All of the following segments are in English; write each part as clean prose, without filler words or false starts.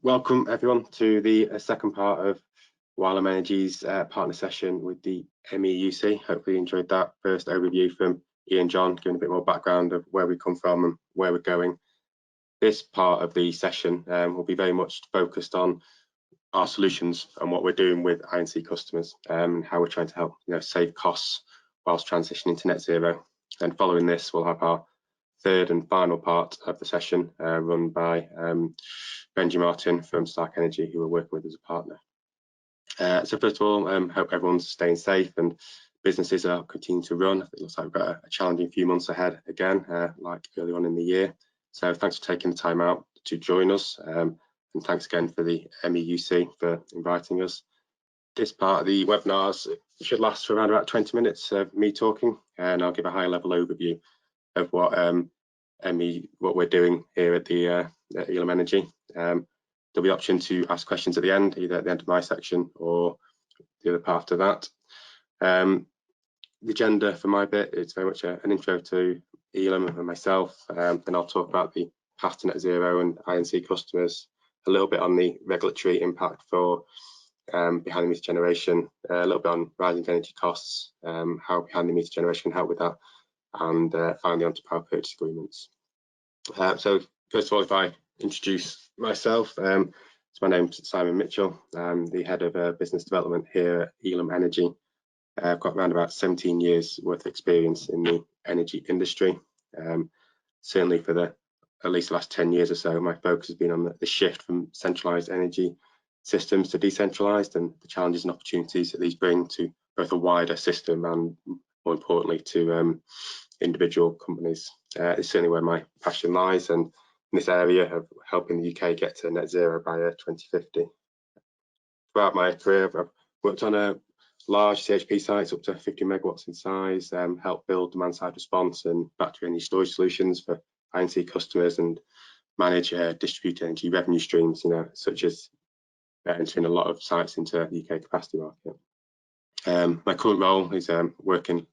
Welcome everyone to the second part of Ylem Energy's partner session with the MEUC. Hopefully you enjoyed that first overview from Ian and John, giving a bit more background of where we come from and where we're going. This part of the session will be very much focused on our solutions and what we're doing with I&C customers and how we're trying to help save costs whilst transitioning to net zero. And following this, we'll have our third and final part of the session run by Benji Martin from Stark Energy, who we're working with as a partner. So first of all, hope everyone's staying safe and businesses are continuing to run. It looks like we've got a challenging few months ahead again, like early on in the year. So thanks for taking the time out to join us, and thanks again for the MEUC for inviting us. This part of the webinars should last for around about 20 minutes of me talking, and I'll give a high level overview of what we're doing here at the Ylem Energy. There'll be option to ask questions at the end, either at the end of my section or the other part after that. The agenda for my bit is very much an intro to Ylem and myself. Then I'll talk about the path to net zero and I&C customers, a little bit on the regulatory impact for behind the meter generation, a little bit on rising energy costs, how behind the meter generation can help with that, and finally onto power purchase agreements. So first of all, if I introduce myself, so my name's Simon Mitchell. I'm the head of business development here at Ylem Energy. I've got around about 17 years worth of experience in the energy industry. Certainly for at least the last 10 years or so, my focus has been on the shift from centralised energy systems to decentralised, and the challenges and opportunities that these bring to both a wider system and, more importantly, to individual companies. It's certainly where my passion lies, and in this area of helping the UK get to net zero by 2050. Throughout my career, I've worked on a large CHP sites up to 50 megawatts in size, helped build demand side response and battery energy storage solutions for I&C customers, and manage distributed energy revenue streams, such as entering a lot of sites into the UK capacity market. My current role is working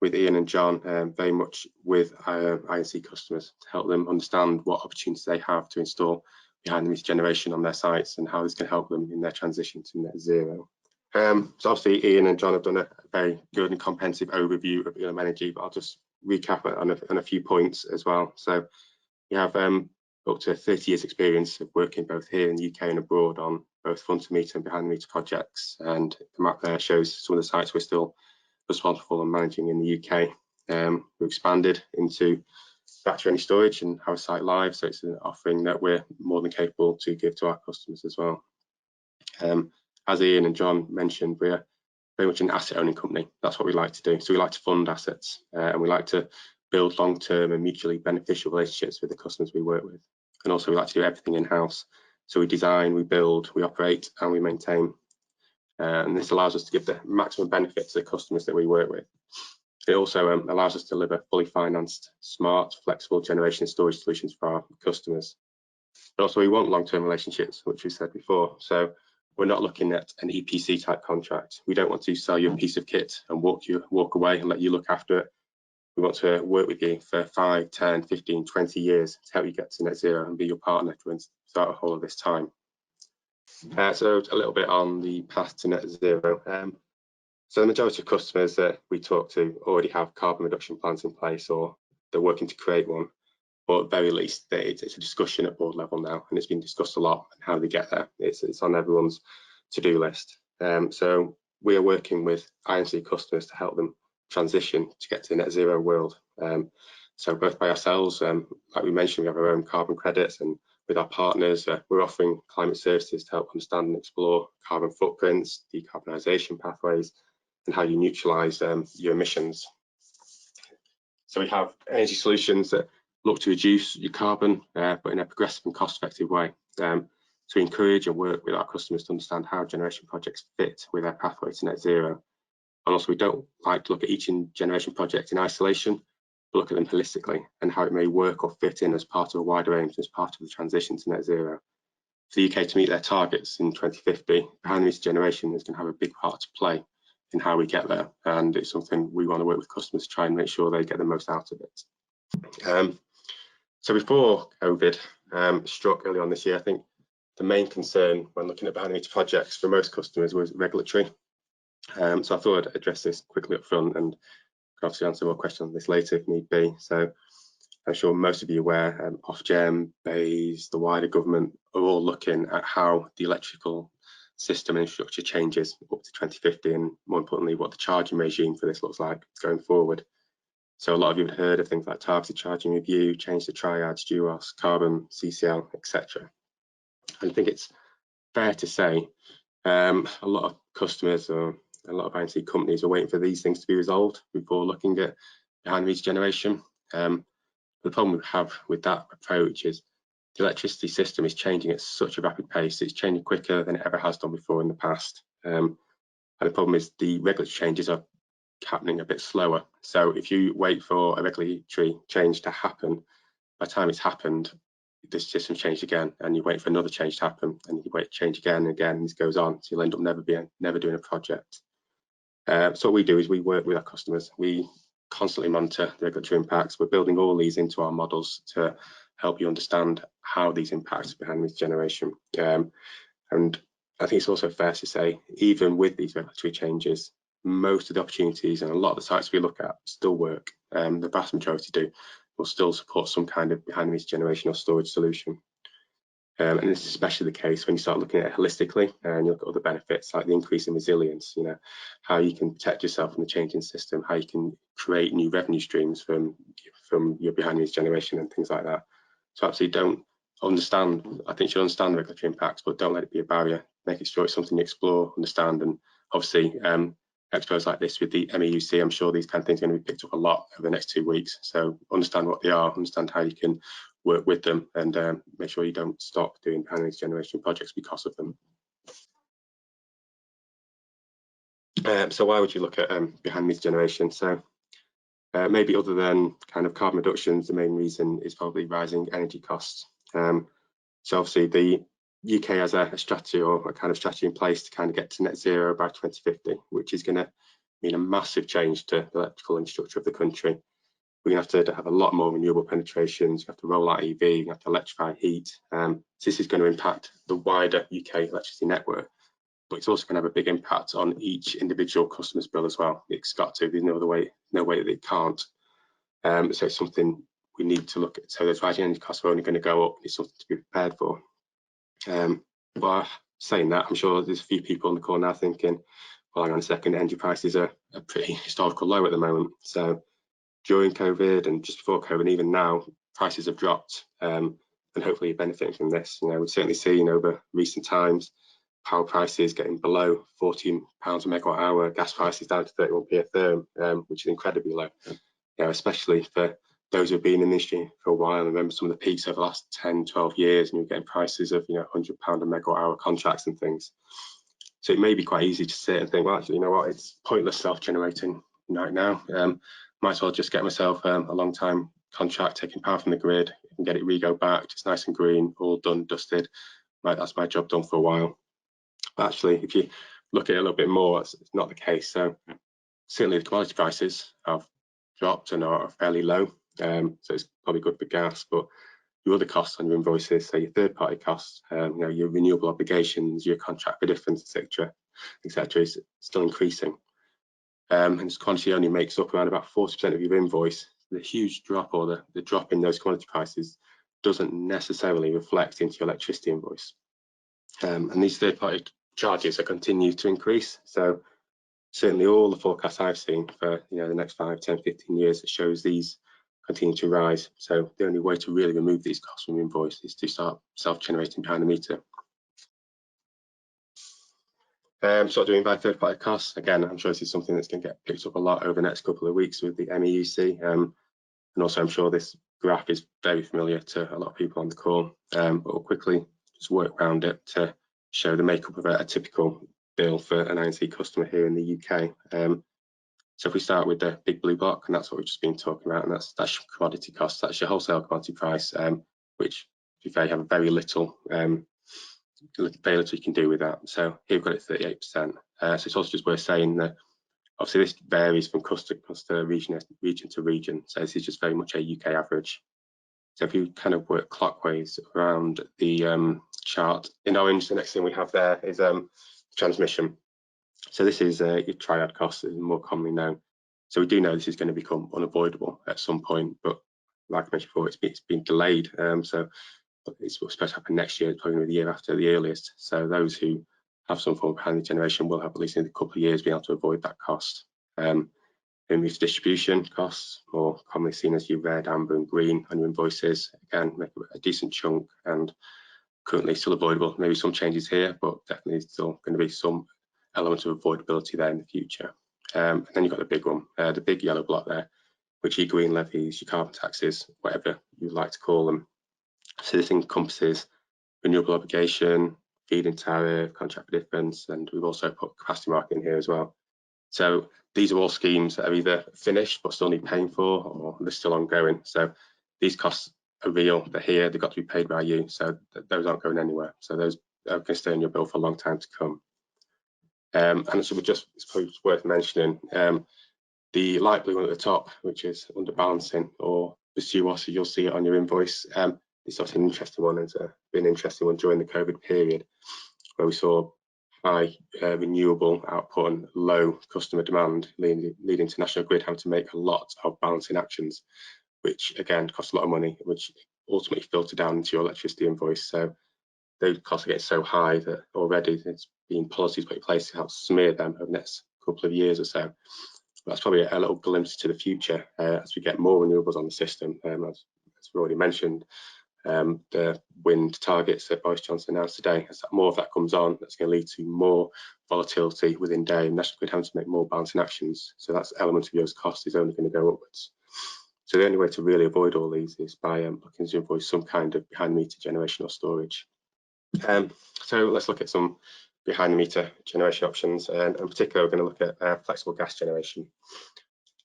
with Ian and John very much with I&C customers to help them understand what opportunities they have to install behind the meter generation on their sites and how this can help them in their transition to net zero. So obviously Ian and John have done a very good and comprehensive overview of Ylem Energy, but I'll just recap it on a few points as well. So we have up to 30 years experience of working both here in the UK and abroad on both front of meter and behind the meter projects, and the map there shows some of the sites we're still responsible and managing in the UK. We've expanded into battery energy storage and have a site live, so it's an offering that we're more than capable to give to our customers as well. As Ian and John mentioned, we're very much an asset owning company. That's what we like to do. So we like to fund assets, and we like to build long-term and mutually beneficial relationships with the customers we work with. And also we like to do everything in-house. So we design, we build, we operate, and we maintain. And this allows us to give the maximum benefit to the customers that we work with. It also allows us to deliver fully financed, smart, flexible generation and storage solutions for our customers. But also we want long-term relationships, which we said before. So we're not looking at an EPC type contract. We don't want to sell you a piece of kit and walk away and let you look after it. We want to work with you for 5, 10, 15, 20 years to help you get to net zero and be your partner throughout the whole of this time. So a little bit on the path to net zero. So the majority of customers that we talk to already have carbon reduction plans in place, or they're working to create one, or at very least it's a discussion at board level now, and it's been discussed a lot and how they get there. It's on everyone's to-do list. So we are working with I&C customers to help them transition to get to a net zero world. So both by ourselves, like we mentioned, we have our own carbon credits, and with our partners, we're offering climate services to help understand and explore carbon footprints, decarbonisation pathways, and how you neutralise your emissions. So we have energy solutions that look to reduce your carbon, but in a progressive and cost-effective way. So we encourage and work with our customers to understand how generation projects fit with their pathway to net zero. And also we don't like to look at each generation project in isolation, but look at them holistically and how it may work or fit in as part of a wider aim, as part of the transition to net zero. For the UK to meet their targets in 2050, behind the meter generation is going to have a big part to play in how we get there, and it's something we want to work with customers to try and make sure they get the most out of it. So before COVID struck early on this year, I think the main concern when looking at behind-the-meter projects for most customers was regulatory. So I thought I'd address this quickly up front and can obviously answer more questions on this later if need be. So I'm sure most of you are aware, Ofgem, BEIS, the wider government are all looking at how the electrical system and infrastructure changes up to 2050, and more importantly, what the charging regime for this looks like going forward. So a lot of you have heard of things like targeted charging review, change to triads, DUOS, carbon, CCL, etc. And I think it's fair to say a lot of customers or a lot of I&C companies are waiting for these things to be resolved before looking at behind-the-meter generation. The problem we have with that approach is the electricity system is changing at such a rapid pace. It's changing quicker than it ever has done before in the past. And the problem is the regulatory changes are happening a bit slower. So if you wait for a regulatory change to happen, by the time it's happened, the system's changed again, and you wait for another change to happen, and you wait to change again and again, and this goes on. So you'll end up never doing a project. So what we do is we work with our customers. We constantly monitor the regulatory impacts. We're building all these into our models to help you understand how these impacts behind-the-meter generation. And I think it's also fair to say, even with these regulatory changes, most of the opportunities and a lot of the sites we look at still work. The vast majority do. Will still support some kind of behind-the-meter generation or storage solution. And this is especially the case when you start looking at it holistically and you look at other benefits like the increase in resilience, how you can protect yourself from the changing system, how you can create new revenue streams from your behind-the-meter generation and things like that. So absolutely don't understand, I think you should understand the regulatory impacts, but don't let it be a barrier. Make it sure it's something you explore, understand, and obviously expos like this with the MEUC, I'm sure these kind of things are going to be picked up a lot over the next 2 weeks. So understand what they are, understand how you can work with them, and make sure you don't stop doing behind-the-meter generation projects because of them. So why would you look at behind-the-meter generation? So maybe other than kind of carbon reductions, the main reason is probably rising energy costs. So obviously the UK has a strategy or a kind of strategy in place to kind of get to net zero by 2050, which is going to mean a massive change to the electrical infrastructure of the country. We're going to have a lot more renewable penetrations. You have to roll out EV, you have to electrify heat. So this is going to impact the wider UK electricity network, but it's also going to have a big impact on each individual customer's bill as well. It's got to. There's no way that it can't. So it's something we need to look at. So those rising energy costs are only going to go up. It's something to be prepared for. But saying that, I'm sure there's a few people on the call now thinking, well, hang on a second, energy prices are a pretty historical low at the moment. So during COVID and just before COVID, even now, prices have dropped, and hopefully you're benefiting from this. We've certainly seen over recent times power prices getting below £14 a megawatt hour, gas prices down to 31p a therm, which is incredibly low. Especially for those who have been in the industry for a while. I remember some of the peaks over the last 10, 12 years, and you're getting prices of £100 a megawatt hour contracts and things. So it may be quite easy to sit and think, well, actually, you know what, it's pointless self-generating right now. Might as well just get myself a long time contract, taking power from the grid, and get it re-go back, just nice and green, all done, dusted. Right, that's my job done for a while. But actually, if you look at it a little bit more, it's not the case. So certainly the commodity prices have dropped and are fairly low. So it's probably good for gas, but your other costs on your invoices, so your third-party costs, your renewable obligations, your contract for difference, etc., is still increasing. And this quantity only makes up around about 40% of your invoice. The huge drop or the drop in those commodity prices doesn't necessarily reflect into your electricity invoice. And these third-party charges are continue to increase. So certainly all the forecasts I've seen for the next 5, 10, 15 years, it shows these continue to rise. So the only way to really remove these costs from your invoice is to start self-generating behind the meter. So doing by third-party costs, again, I'm sure this is something that's going to get picked up a lot over the next couple of weeks with the MEUC. And also I'm sure this graph is very familiar to a lot of people on the call, but we'll quickly just work around it to show the makeup of a typical bill for an I&C customer here in the UK. So if we start with the big blue block, and that's what we've just been talking about, and that's your commodity costs, that's your wholesale commodity price, which to be fair, you have very little you can do with that. So here we've got it 38%. So it's also just worth saying that obviously this varies from coast to coast, region to region. So this is just very much a UK average. So if you kind of work clockwise around the chart. In orange, the next thing we have there is transmission. So this is your triad cost, is more commonly known. So we do know this is going to become unavoidable at some point, but like I mentioned before, it's been delayed. So it's supposed to happen next year, probably the year after the earliest. So those who have some form of behind the generation will have at least in a couple of years be able to avoid that cost. Then with distribution costs, more commonly seen as your red, amber and green on your invoices, again, make a decent chunk and currently still avoidable. Maybe some changes here, but definitely still going to be some element of avoidability there in the future. And then you've got the big one, the big yellow block there, which are your green levies, your carbon taxes, whatever you'd like to call them. So this encompasses renewable obligation, feed-in tariff, contract for difference, and we've also put capacity market in here as well. So these are all schemes that are either finished but still need paying for, or they're still ongoing. So these costs are real, they're here, they've got to be paid by you. So those aren't going anywhere. So those are going to stay in your bill for a long time to come. And so it's probably worth mentioning the light blue one at the top, which is under balancing or pursue us, you'll see it on your invoice. It's also an interesting one. It's been an interesting one during the COVID period, where we saw high renewable output and low customer demand, leading to National Grid having to make a lot of balancing actions, which again cost a lot of money, which ultimately filter down into your electricity invoice. So those costs are getting so high that already there's been policies put in place to help smear them over the next couple of years or so. But that's probably a little glimpse to the future as we get more renewables on the system. As we've already mentioned, the wind targets that Boris Johnson announced today, as more of that comes on, that's going to lead to more volatility within day, and National Grid having to make more balancing actions. So that's element of your cost is only going to go upwards. So the only way to really avoid all these is by looking to invoice some kind of behind the meter generation or storage. So let's look at some behind the meter generation options, and in particular we're going to look at flexible gas generation.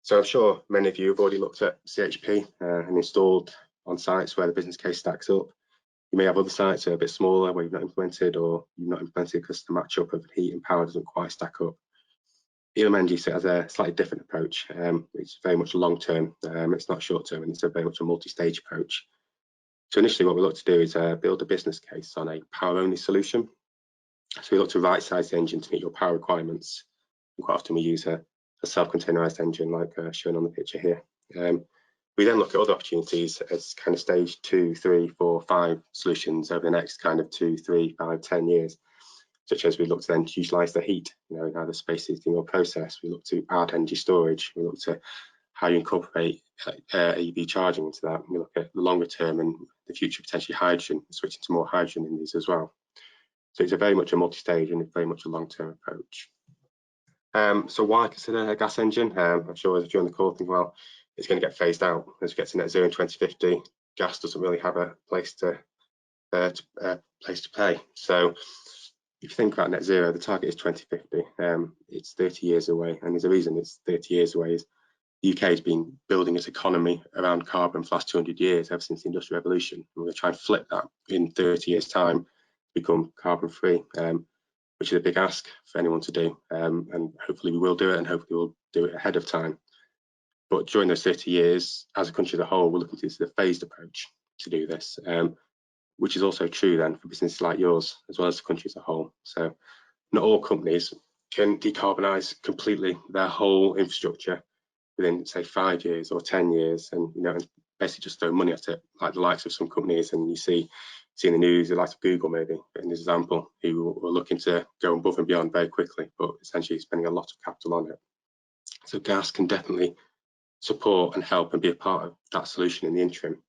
So I'm sure many of you have already looked at CHP and installed on sites where the business case stacks up. You may have other sites that are a bit smaller where you've not implemented, or you've not implemented because the matchup of heat and power doesn't quite stack up. Ylem Energy has a slightly different approach. It's very much long term, it's not short term, and it's a very much a multi-stage approach. So initially what we look to do is build a business case on a power only solution. So we look to right size the engine to meet your power requirements. And quite often we use a self-containerized engine like shown on the picture here. We then look at other opportunities as kind of stage 2, 3, 4, 5 solutions over the next kind of 2, 3, 5, 10 years, such as we look to then utilise the heat, in either space heating or process. We look to add energy storage. We look to how you incorporate EV charging into that. We look at the longer term and the future potentially hydrogen, switching to more hydrogen in these as well. So it's very much a multi-stage and very much a long-term approach. So why consider a gas engine? I'm sure as during the call think, well, it's going to get phased out as we get to net zero in 2050. Gas doesn't really have a place to play. So if you think about net zero, the target is 2050. It's 30 years away, and there's a reason it's 30 years away. Is the UK has been building its economy around carbon for the last 200 years, ever since the Industrial Revolution. And we're going to try and flip that in 30 years' time to become carbon free, which is a big ask for anyone to do. And hopefully we will do it, and hopefully we'll do it ahead of time. But during those 30 years, as a country as a whole, we're looking to use the phased approach to do this, which is also true then for businesses like yours, as well as the country as a whole. So not all companies can decarbonise completely their whole infrastructure within, say, 5 years or 10 years, and and basically just throw money at it, like the likes of some companies. And you see in the news, the likes of Google, maybe in this example, who were looking to go above and beyond very quickly, but essentially spending a lot of capital on it. So gas can definitely support and help and be a part of that solution in the interim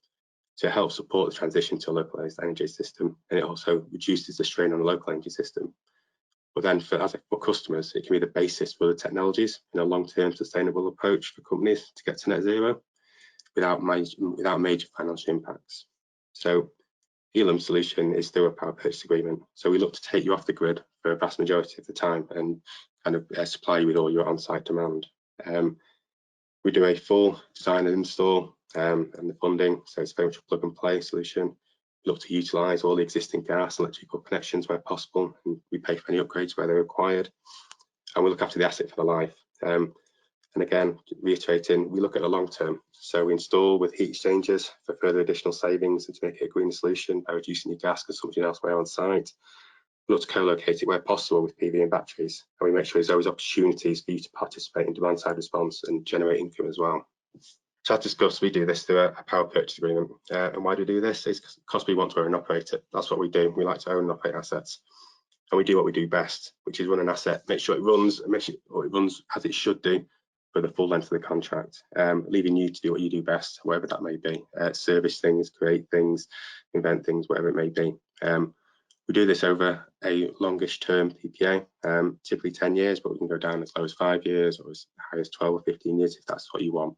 to help support the transition to a localized energy system, and it also reduces the strain on the local energy system. But then for customers, it can be the basis for the technologies in a long-term sustainable approach for companies to get to net zero without major financial impacts. So Ylem's solution is through a power purchase agreement. So we look to take you off the grid for a vast majority of the time and kind of supply you with all your on-site demand. We do a full design and install and the funding, so it's very much a plug and play solution. We look to utilise all the existing gas and electrical connections where possible, and we pay for any upgrades where they're required. And we look after the asset for the life. And again, reiterating, we look at the long term. So we install with heat exchangers for further additional savings and to make it a greener solution by reducing your gas consumption elsewhere on site. We look to co-locate it where possible with PV and batteries. And we make sure there's always opportunities for you to participate in demand side response and generate income as well. So as discussed, we do this through a power purchase agreement. And why do we do this? It's because we want to own and operate it. That's what we do. We like to own and operate assets. And we do what we do best, which is run an asset, make sure it runs, and make sure it runs as it should do for the full length of the contract, leaving you to do what you do best, whatever that may be. Service things, create things, invent things, whatever it may be. We do this over a longish term PPA, typically 10 years, but we can go down as low as 5 years or as high as 12 or 15 years if that's what you want.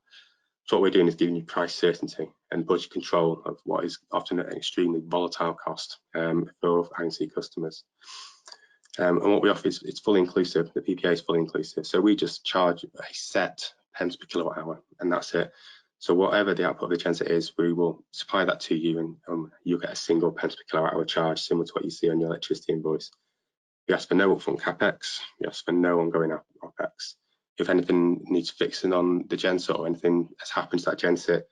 So what we're doing is giving you price certainty and budget control of what is often an extremely volatile cost for I&C customers. And what we offer is it's fully inclusive. The PPA is fully inclusive. So we just charge a set pence per kilowatt hour, and that's it. So whatever the output of the genset is, we will supply that to you, and you'll get a single pence per kilowatt hour charge, similar to what you see on your electricity invoice. We ask for no upfront capex. We ask for no ongoing opex. If anything needs fixing on the genset or anything has happened to that genset,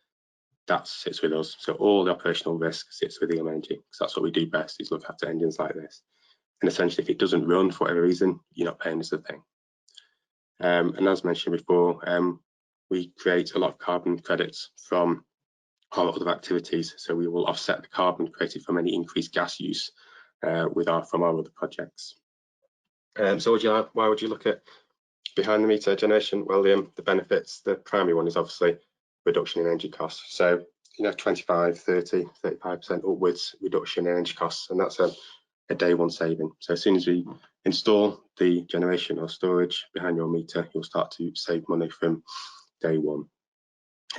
that sits with us. So all the operational risk sits with Ylem Energy, because that's what we do best, is look after engines like this. And essentially, if it doesn't run for whatever reason, you're not paying us a thing. And as mentioned before, we create a lot of carbon credits from our other activities. So we will offset the carbon created from any increased gas use from our other projects. So why would you look at behind the meter generation? Well, the benefits, the primary one is obviously reduction in energy costs. So 25, 30, 35% upwards reduction in energy costs, and that's a day one saving. So as soon as we install the generation or storage behind your meter, you'll start to save money from day one.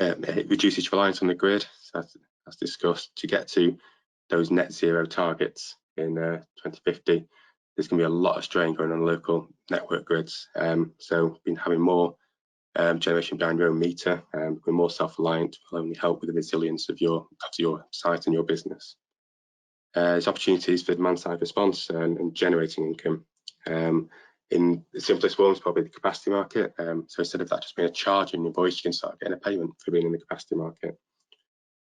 It reduces reliance on the grid, so as discussed. To get to those net zero targets in 2050, there's going to be a lot of strain going on local network grids. So having more generation behind your own meter, we're more self-reliant, will only help with the resilience of your site and your business. There's opportunities for demand-side response and generating income. In the simplest form is probably the capacity market. So instead of that just being a charge in your invoice, you can start getting a payment for being in the capacity market.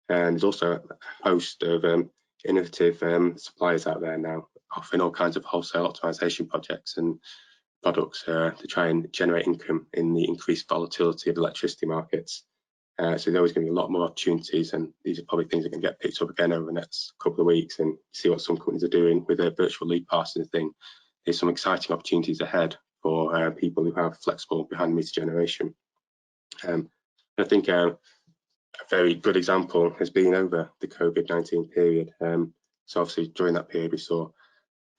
And there's also a host of innovative suppliers out there now, offering all kinds of wholesale optimization projects and products to try and generate income in the increased volatility of electricity markets. So there's always going to be a lot more opportunities, and these are probably things that can get picked up again over the next couple of weeks, and see what some companies are doing with their virtual lead passing thing. There's some exciting opportunities ahead for people who have flexible behind the meter generation. I think a very good example has been over the COVID-19 period. So obviously during that period we saw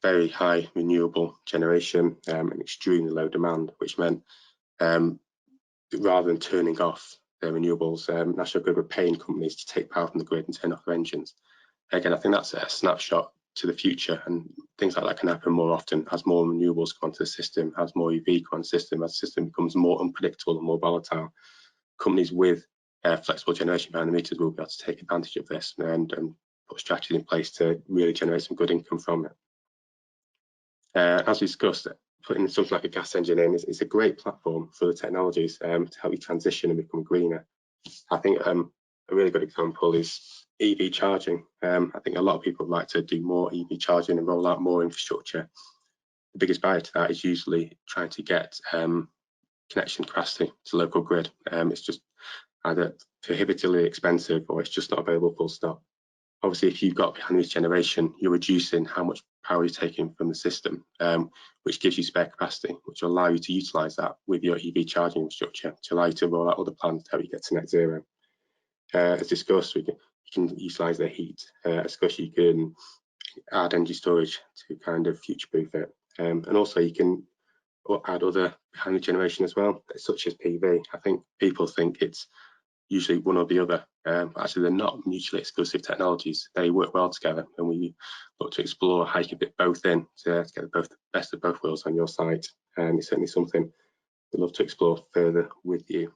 very high renewable generation and extremely low demand, which meant rather than turning off their renewables, National Grid were paying companies to take power from the grid and turn off their engines. Again, I think that's a snapshot to the future, and things like that can happen more often as more renewables come onto the system, as more EV come onto the system, as the system becomes more unpredictable and more volatile. Companies with flexible generation behind the meters will be able to take advantage of this and put strategies in place to really generate some good income from it. As we discussed, putting something like a gas engine in is a great platform for the technologies to help you transition and become greener. I think a really good example is EV charging. I think a lot of people would like to do more EV charging and roll out more infrastructure. The biggest barrier to that is usually trying to get connection capacity to local grid. It's just either prohibitively expensive or it's just not available full stop. Obviously, if you've got behind the meter generation, you're reducing how much power you're taking from the system, which gives you spare capacity, which will allow you to utilise that with your EV charging infrastructure to allow you to roll out other plans to help you get to net zero. As discussed, you can utilise the heat. As discussed, you can add energy storage to kind of future-proof it, and also you can add other behind the generation as well, such as PV. I think people think it's usually one or the other. Actually, they're not mutually exclusive technologies. They work well together, and we look to explore how you can fit both in to get the best of both worlds on your site. And it's certainly something we'd love to explore further with you.